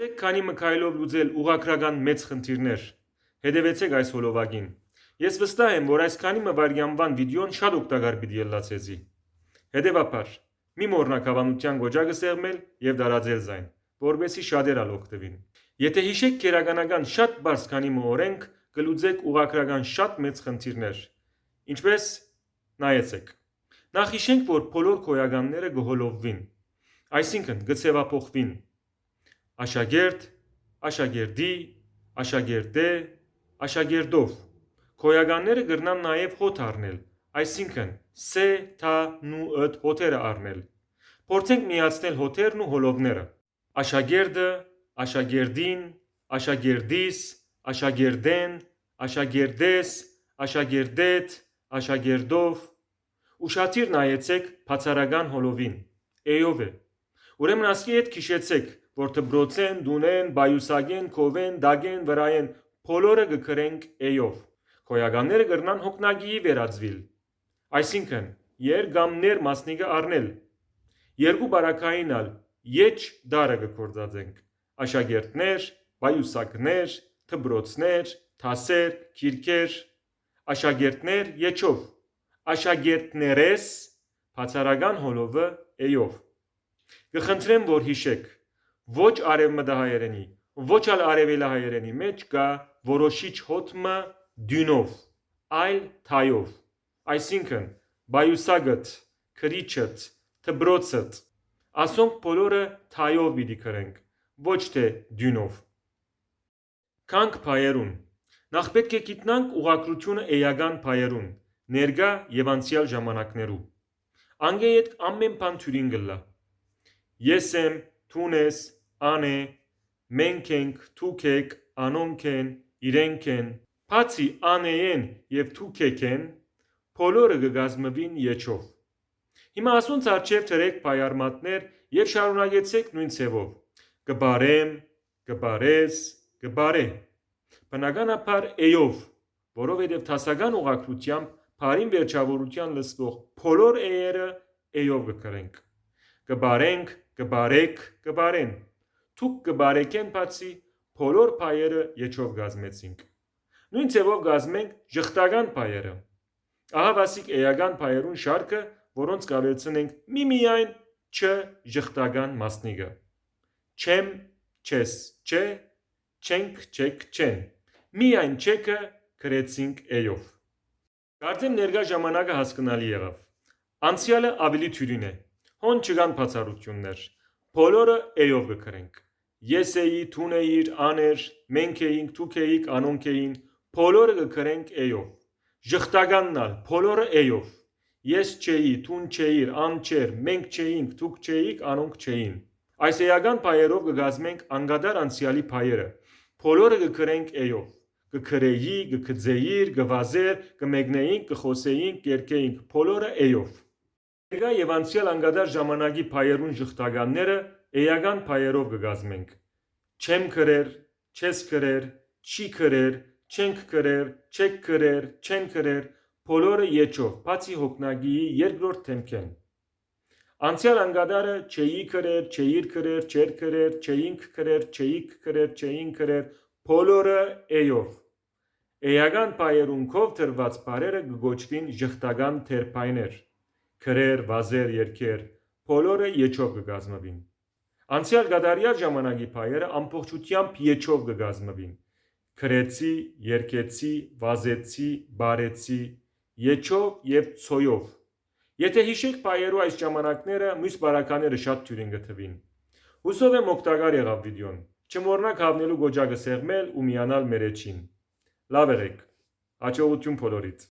Եք քանի մքայլով լուծել ուղղակրական մեծ խնդիրներ։ Հետևեցեք այս հոլովակին։ Ես վստահ եմ, որ այս քանի մվարյամվան վիդեոն շատ օգտակար պիտի ելնա ցեզի։ Հետևաբար, մի մոռնաք հավանության գոճակը սեղմել եւ դարաձել զայն, որովհետեւ շատեր ալ օգտվին։ Եթե հիշեք քերականական շատ բարձ քանի օրենք կլուծեք ուղղակրական շատ մեծ խնդիրներ։ Ինչպես նայեցեք։ Նախ հիշենք, որ բոլոր քոյականները գհոլովվին, այսինքն գծեվափոխվին։ Աշակերտ, աշակերտի, աշակերտե, աշակերտով։ Քոյականները կգրնան նաև հոտ առնել, այսինքն սե, թա, նու, ըդ հոթերը առնել։ Փորձենք միացնել հոթերն ու հոլովները։ Աշակերտը, աշակերտին, աշակերտիս, աշակերտեն, աշակերտես, աշակերտետ, աշակերտով։ Ուշադիր նայեցեք բացառական հոլովին։ Էյով է։ Ուրեմն ասկի հետ քիշեցեք, որ դբրոցեն, դունեն, բայուսագեն, քովեն, դագեն, վրայեն բոլորը կգրենք էյով։ Քոյականները կգրնան հոգնագիի վերածվիլ, այսինքն եր կամ ներ մասնիկը առնել։ Երկու բարակային ալ եջ դարը կգործածենք։ Աշակերտներ, բայուսակներ, դբրոցներ, թասեր, քիրքեր, աշակերտներ եջով, աշակերտներես բացառական հոլովը էյով։ Կխնդրեմ, որ հիշեք, ոչ արևմտահայերենի, ոչ ալ արևելահայերենի մեջ կա որոշիչ հոթմը դյունով, այլ թայով, այսինքն բայուսագըտ, քրիչըտ, դբրոցըտ, ասոնք բոլորը թայով պիտի գրենք, ոչ թե դյունով։ Կանք փայերուն։ Նախ պետք է գիտնանք ուղղակրությունը էական փայերուն, ներկա եւ անցյալ ժամանակներու։ Անգեյետ ամեն բան թյուրին գլա։ Ես եմ, թուն ես, ան է, մենք ենք, թուք եք, անոնք են, իրենք են, բացի անեեն եւ թուքեք են, բոլորը կգազմվին եջով։ Հիմա ասոնց արջև թրեք պայարմատներ եւ շարունակեցեք նույն ցևով։ Կբարեմ, կբարես, կբարե։ Բնականաբար էյով, որովհետեւ տասական ուղղակրությամբ բարին վերջավորության լսվող բոլոր էերը էյով կգրենք։ Կբարենք, կբարեք, կբարեն։ Թուք կբարեկեն բացի բոլոր փայերը եջով գազմեցինք։ Նույն ցևով գազմենք ժխտական փայերը։ Ահա վասիկ էական փայերուն շարքը, որոնց կավելցնենք միմիայն չ ժխտական մասնիկը։ Չեմ, չես, չէ, չենք, չեք, չեն։ Միայն չեկը գրեցինք էյով։ Կարծեմ ներկա ժամանակը հասկանալի եղավ։ Անցյալը ավելի թյուրին է։ Հոն չկան բացառություններ։ Բոլորը էյով կգրենք։ Ես էի, թուն էիր, աներ, մենք էինք, թուք էիք, անոնք էին, բոլորը կգրենք էյով։ Ժխտականն ալ բոլորը էյով։ Ես չէի, թուն չէիր, ան չէր, մենք չէինք, թուք չէիք, անոնք չէին։ Այս էական փայերով կգազմենք անգադար անցյալի փայերը։ Բոլորը կգրենք էյով։ Կգրեի, կգծեիր, կվազեր, կմեկնեինք, կխոսեինք, կերկեինք, բոլորը էյով։ Ներկա եւ անցյալ անգադար ժամանակի փայերուն ժխտականները էական փայերով կգազմենք։ Չեմ գրեր, չես գրեր, չի գրեր, չենք գրեր, չեք գրեր, չեն գրեր, բոլորը եջով, բացի հոգնագիի երկրորդ թեմքեն։ Անցյալ անգադարը չէի գրեր, չէիր գրեր, չեր գրեր, չէինք գրեր, չէիք գրեր, չէին գրեր, բոլորը էյով։ Էական փայերուն քով դրված բառերը կգոչվին ժխտական թերփայներ։ Գրեր, վազեր, երգեր, բոլորը եջով կգազմվին։ Անցյալ գադարյալ ժամանակի փայերը ամբողջությամբ եջով կգազմվին։ Գրեցի, երգեցի, վազեցի, բարեցի, եջով եւ ցոյով։ Եթե հիշեք փայերու այս ժամանակները, մյուս բարակաները շատ թյուրին գտվին։ Հուսով եմ օգտակար եղավ վիդեոն։ Չմոռնաք հավնելու գոճակը սեղմել ու միանալ մեր էջին։ Լավ եղեք։ Հաջողություն բոլորիդ։